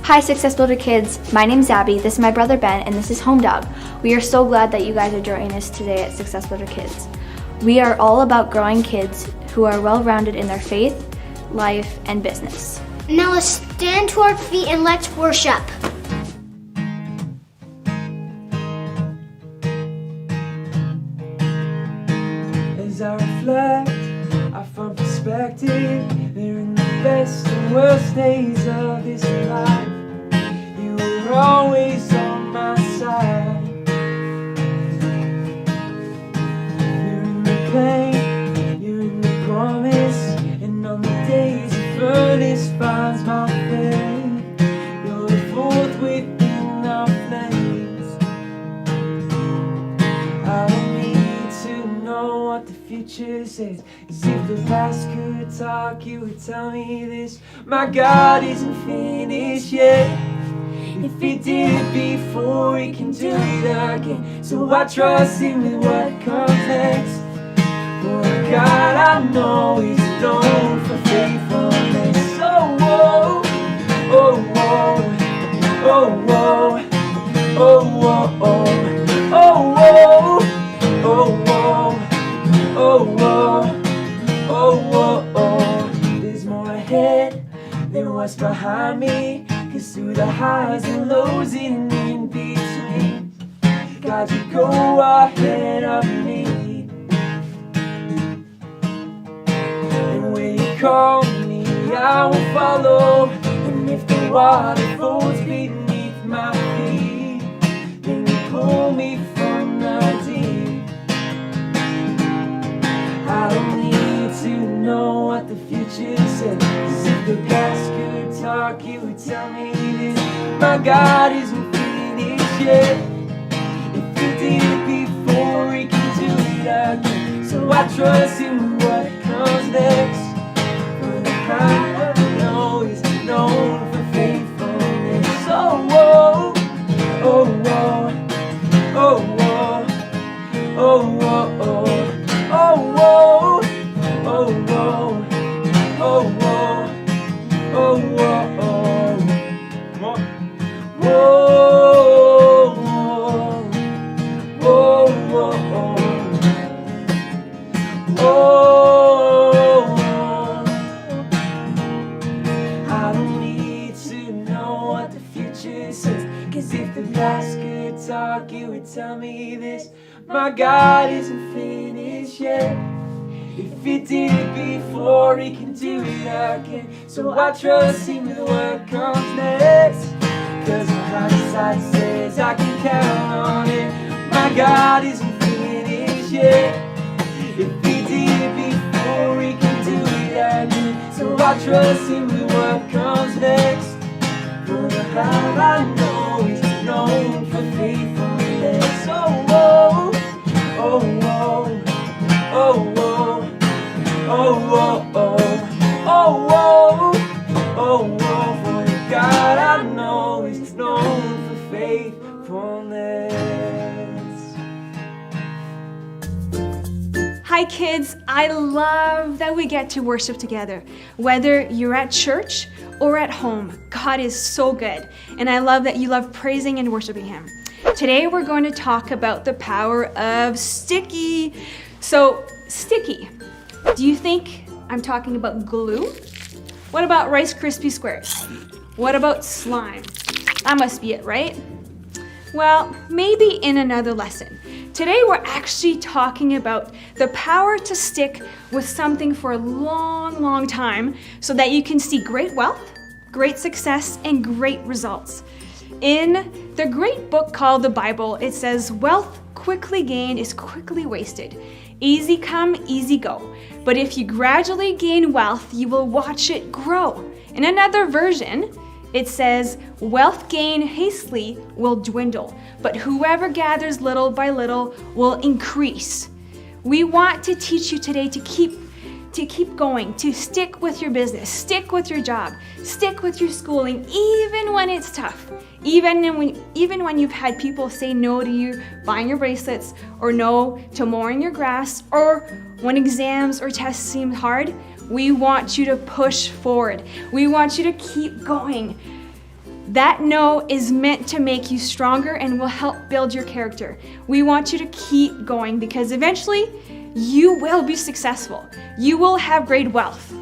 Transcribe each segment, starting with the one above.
Hi Success Builder kids, my name's Abby, this is my brother Ben, and this is Home Dog. We are so glad that you guys are joining us today at Success Builder Kids. We are all about growing kids who are well-rounded in their faith, life, and business. Now let's stand to our feet and let's worship. As I reflect, I find perspective. They're in the best and worst days of this life. You were always on my side. You're in the pain, you're in the promise, and on the days the furnace finds my flame, you're the fourth within our flames. I don't need to know what the future says, 'cause if the past could talk, you would tell me this: my God isn't finished yet. If he did it before, he can do it again. So I trust him with what comes next. For a God I know is known for faithfulness. Oh, whoa, oh, whoa, oh, whoa, oh, whoa, oh, oh, whoa, oh, whoa, oh, whoa, oh, whoa, oh. There's more ahead than what's behind me, 'cause through the highs and lows and in between, God, you go ahead of me. And when you call me, I will follow. And if the water flows beneath my feet, then you pull me from the deep. I don't need to know what the future says, 'cause if the past could talk, you would tell me this: my God isn't finished yet. If he did it before, he can do it again. So I trust him with what comes next. For the God I know is known for faithfulness. Oh, whoa, oh, whoa, oh, whoa, oh, whoa, oh, oh, whoa, oh, whoa, oh, whoa, oh, whoa, oh. Come on. Whoa, whoa, whoa, whoa, oh, I don't need to know what the future says, 'cause if the past could talk, you would tell me this: my God isn't finished yet. If he did it before, he can do it again. So I trust him with what comes next, 'cause my hindsight says I can count on it. My God isn't finished yet. If he did it before, he can do it again. So I trust him with what comes next. For the God I know is known for faithfulness. Oh, whoa, oh, whoa, oh, whoa, oh, whoa, oh, oh, whoa, oh, whoa. For the God I know is known for faithfulness. Hi kids, I love that we get to worship together. Whether you're at church or at home, God is so good. And I love that you love praising and worshiping him. Today we're going to talk about the power of sticky. So, sticky. Do you think I'm talking about glue? What about Rice Krispie Squares? What about slime? That must be it, right? Well, maybe in another lesson. Today we're actually talking about the power to stick with something for a long, long time so that you can see great wealth, great success, and great results. In the great book called the Bible, it says, wealth quickly gained is quickly wasted. Easy come, easy go. But if you gradually gain wealth, you will watch it grow. In another version, it says, wealth gained hastily will dwindle, but whoever gathers little by little will increase. We want to teach you today to keep going, to stick with your business, stick with your job, stick with your schooling, even when it's tough. Even when you've had people say no to you buying your bracelets, or no to mowing your grass, or when exams or tests seem hard, we want you to push forward. We want you to keep going. That no is meant to make you stronger and will help build your character. We want you to keep going because eventually you will be successful. You will have great wealth.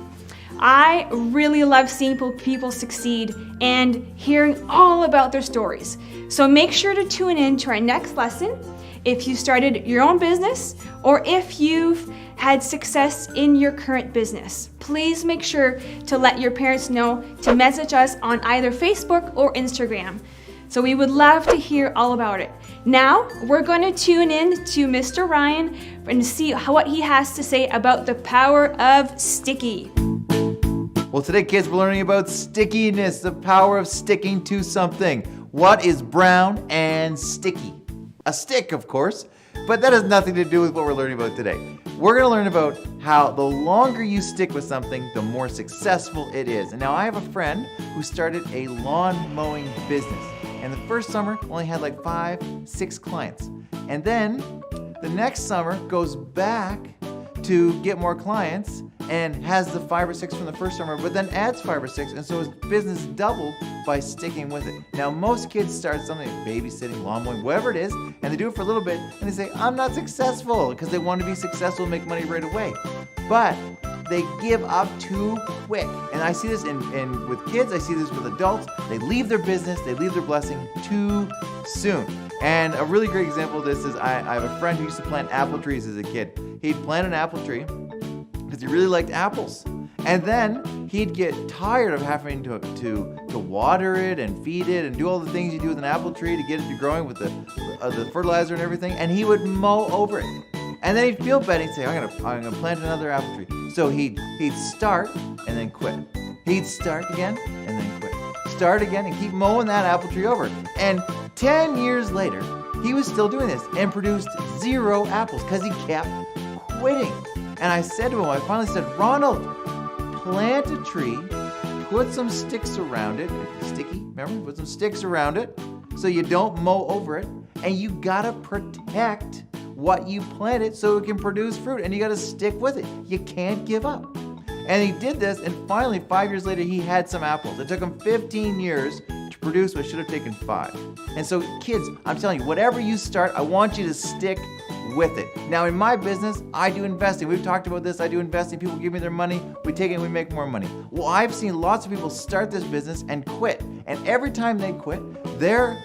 I really love seeing people succeed and hearing all about their stories. So make sure to tune in to our next lesson if you started your own business or if you've had success in your current business. Please make sure to let your parents know to message us on either Facebook or Instagram. So we would love to hear all about it. Now we're going to tune in to Mr. Ryan and see what he has to say about the power of sticky. Well, today, kids, we're learning about stickiness, the power of sticking to something. What is brown and sticky? A stick, of course, but that has nothing to do with what we're learning about today. We're going to learn about how the longer you stick with something, the more successful it is. And now I have a friend who started a lawn mowing business. And the first summer only had like 5-6 clients. And then the next summer goes back to get more clients and has the 5 or 6 from the first summer, but then adds 5 or 6, and so his business doubled by sticking with it. Now, most kids start something like babysitting, lawn mowing, whatever it is, and they do it for a little bit, and they say, I'm not successful, because they want to be successful and make money right away. But they give up too quick. And I see this in with kids, I see this with adults. They leave their business, they leave their blessing too soon. And a really great example of this is I have a friend who used to plant apple trees as a kid. He'd plant an apple tree because he really liked apples. And then he'd get tired of having to water it and feed it and do all the things you do with an apple tree to get it to growing with the fertilizer and everything. And he would mow over it. And then he'd feel bad. He'd say, I'm gonna plant another apple tree. So he'd start and then quit. He'd start again and then quit. Start again and keep mowing that apple tree over. And 10 years later, he was still doing this and produced 0 apples because he kept quitting. And I said to him, I finally said, Ronald, plant a tree, put some sticks around it, sticky, remember? Put some sticks around it so you don't mow over it, and you gotta protect what you planted so it can produce fruit, and you gotta stick with it. You can't give up. And he did this, and finally, 5 years later, he had some apples. It took him 15 years to produce what should have taken 5. And so, kids, I'm telling you, whatever you start, I want you to stick with it. Now, in my business, I do investing. We've talked about this. I do investing. People give me their money. We take it and we make more money. Well, I've seen lots of people start this business and quit. And every time they quit, their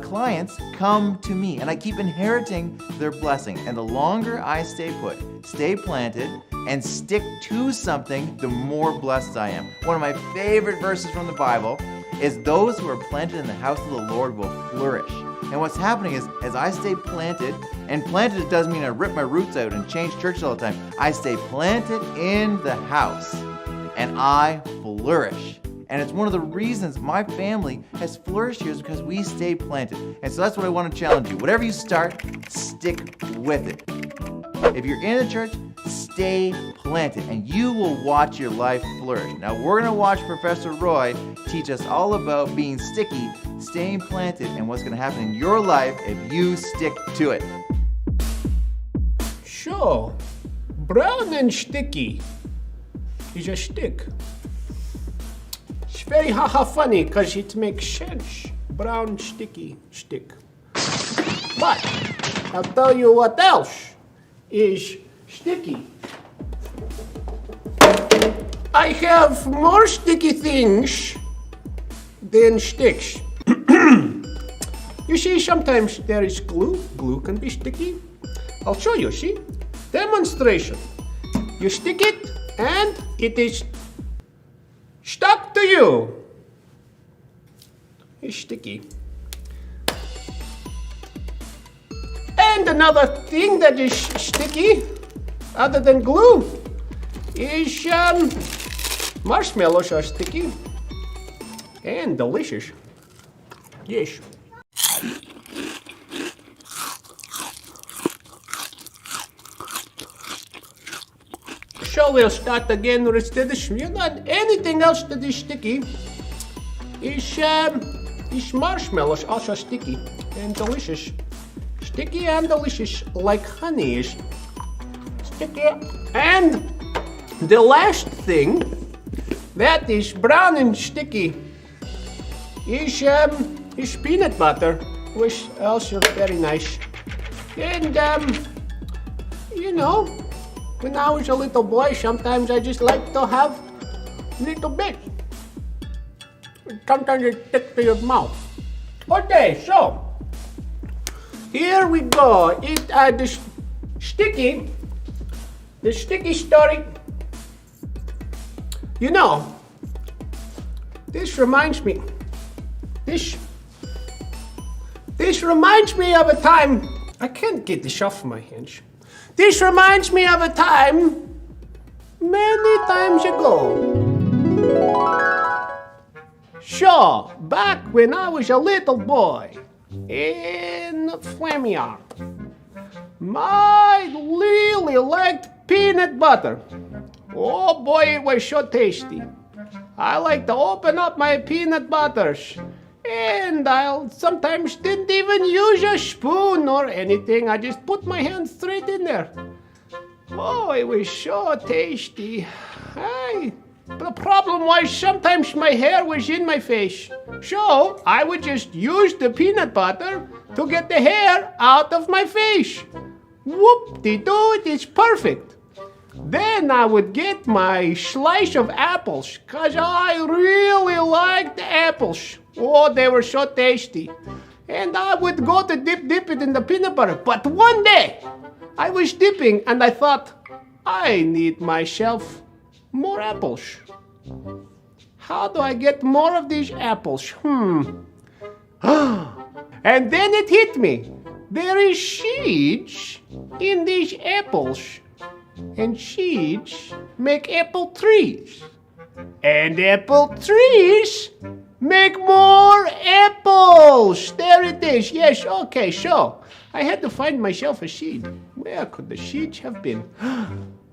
clients come to me, and I keep inheriting their blessing. And the longer I stay put, stay planted, and stick to something, the more blessed I am. One of my favorite verses from the Bible is those who are planted in the house of the Lord will flourish. And what's happening is, as I stay planted, and planted doesn't mean I rip my roots out and change churches all the time. I stay planted in the house, and I flourish. And it's one of the reasons my family has flourished here is because we stay planted. And so that's what I want to challenge you. Whatever you start, stick with it. If you're in the church, stay planted, and you will watch your life flourish. Now, we're going to watch Professor Roy teach us all about being sticky, staying planted, and what's going to happen in your life if you stick to it. Sure, brown and sticky is a stick. It's very funny because it makes sense. Brown, sticky, stick. But I'll tell you what else is sticky. I have more sticky things than sticks. You see, sometimes there is glue. Glue can be sticky. I'll show you, see? Demonstration. You stick it and it is stuck to you. It's sticky. And another thing that is sticky, other than glue, is marshmallows are sticky and delicious. Yes. So we'll start again with this. Not anything else that is sticky. Is marshmallows also sticky and delicious. Sticky and delicious, like honey is sticky. And the last thing that is brown and sticky is peanut butter, which also very nice. And you know, when I was a little boy, sometimes I just like to have little bit. Sometimes it sticks to your mouth. Okay, so here we go. The sticky story. You know, this reminds me. This reminds me of a time. I can't get this off my hands. This reminds me of a time many times ago. So, back when I was a little boy in Flamion, I really liked peanut butter. Oh boy, it was so tasty. I like to open up my peanut butters, and I'll sometimes didn't even use a spoon or anything. I just put my hand straight in there. Oh, it was so tasty. The problem was sometimes my hair was in my face. So I would just use the peanut butter to get the hair out of my face. Whoop-de-doo, it's perfect. Then I would get my slice of apples, because I really liked the apples. Oh, they were so tasty. And I would go to dip it in the peanut butter. But one day, I was dipping and I thought, I need myself more apples. How do I get more of these apples? And then it hit me. There is seeds in these apples. And seeds make apple trees. And apple trees make more apples. There it is. Yes, okay, so I had to find myself a seed. Where could the seeds have been?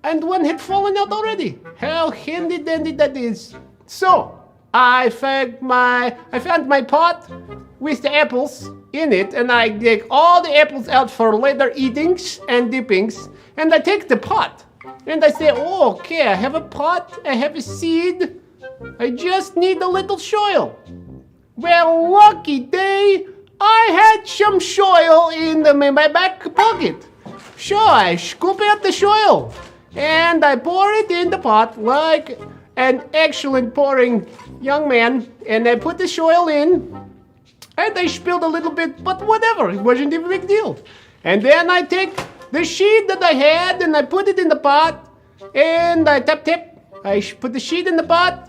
And one had fallen out already. How handy dandy that is. So I found my pot with the apples in it, and I take all the apples out for later eatings and dippings. And I take the pot, and I say, oh, okay, I have a pot, I have a seed, I just need a little soil. Well, lucky day, I had some soil in my back pocket. So I scoop out the soil, and I pour it in the pot like an excellent pouring young man, and I put the soil in, and I spilled a little bit, but whatever, it wasn't even a big deal. And then I take the seed that I had, and I put it in the pot, and I tap. I put the seed in the pot,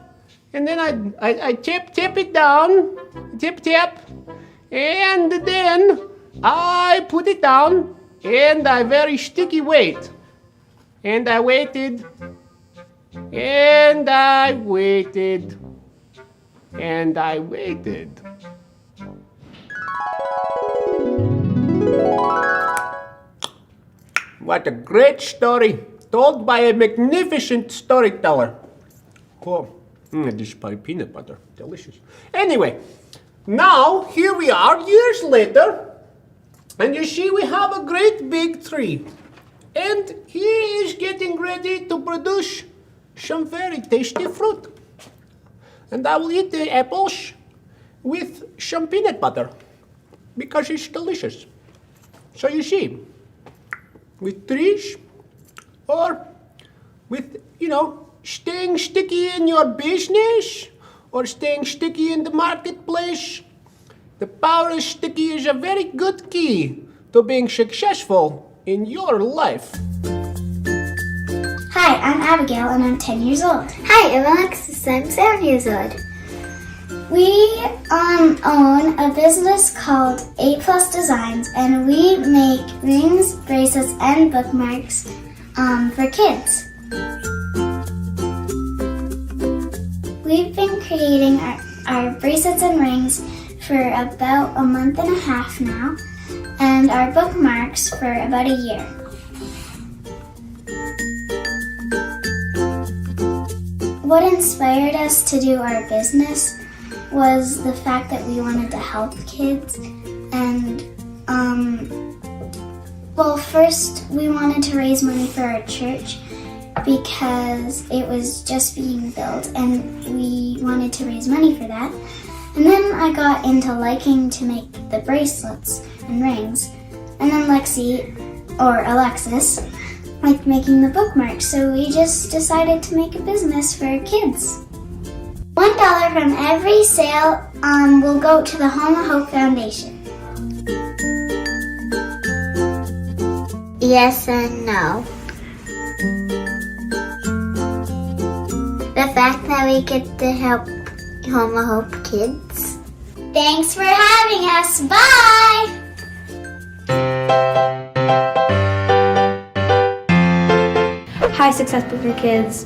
and then I tap it down, tap, and then I put it down, and I very sticky wait. And I waited, and I waited, and I waited. What a great story, told by a magnificent storyteller. Oh, this is by peanut butter, delicious. Anyway, now here we are years later, and you see we have a great big tree. And he is getting ready to produce some very tasty fruit. And I will eat the apples with some peanut butter because it's delicious. So you see, with trees or with, staying sticky in your business or staying sticky in the marketplace, the power of sticky is a very good key to being successful in your life. Hi, I'm Abigail and I'm 10 years old. Hi, I'm Alexis. I'm 7 years old. We own a business called A+ Designs, and we make rings, bracelets, and bookmarks for kids. We've been creating our bracelets and rings for about a month and a half now, and our bookmarks for about a year. What inspired us to do our business was the fact that we wanted to help kids, and first we wanted to raise money for our church because it was just being built and we wanted to raise money for that. And then I got into liking to make the bracelets and rings. And then Alexis, liked making the bookmarks, so we just decided to make a business for kids. $1 from every sale will go to the Home of Hope Foundation. Yes and no. The fact that we get to help Home of Hope kids. Thanks for having us. Bye! Hi, Success Booker kids.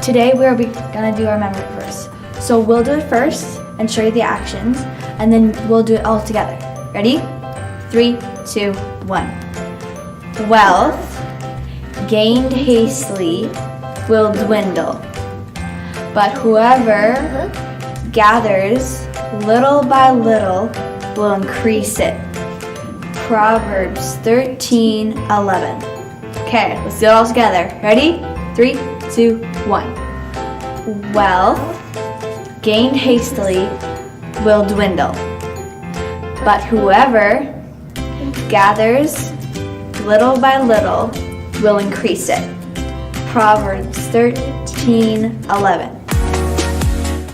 Today we're gonna do our memory verse. So we'll do it first and show you the actions, and then we'll do it all together. Ready? 3, 2, 1. Wealth gained hastily will dwindle, but whoever gathers little by little will increase it. Proverbs 13:11. Okay, let's do it all together. Ready? 3, 2, 1. Wealth gained hastily will dwindle, but whoever gathers little by little will increase it. Proverbs 13:11.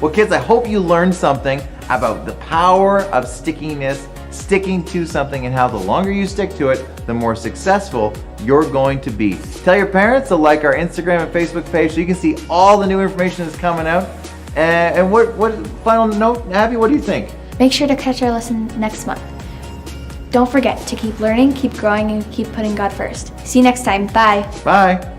Well, kids, I hope you learned something about the power of stickiness, sticking to something, and how the longer you stick to it, the more successful you're going to be. Tell your parents to like our Instagram and Facebook page so you can see all the new information that's coming out. And what final note, Abby, what do you think? Make sure to catch our lesson next month. Don't forget to keep learning, keep growing, and keep putting God first. See you next time. Bye. Bye.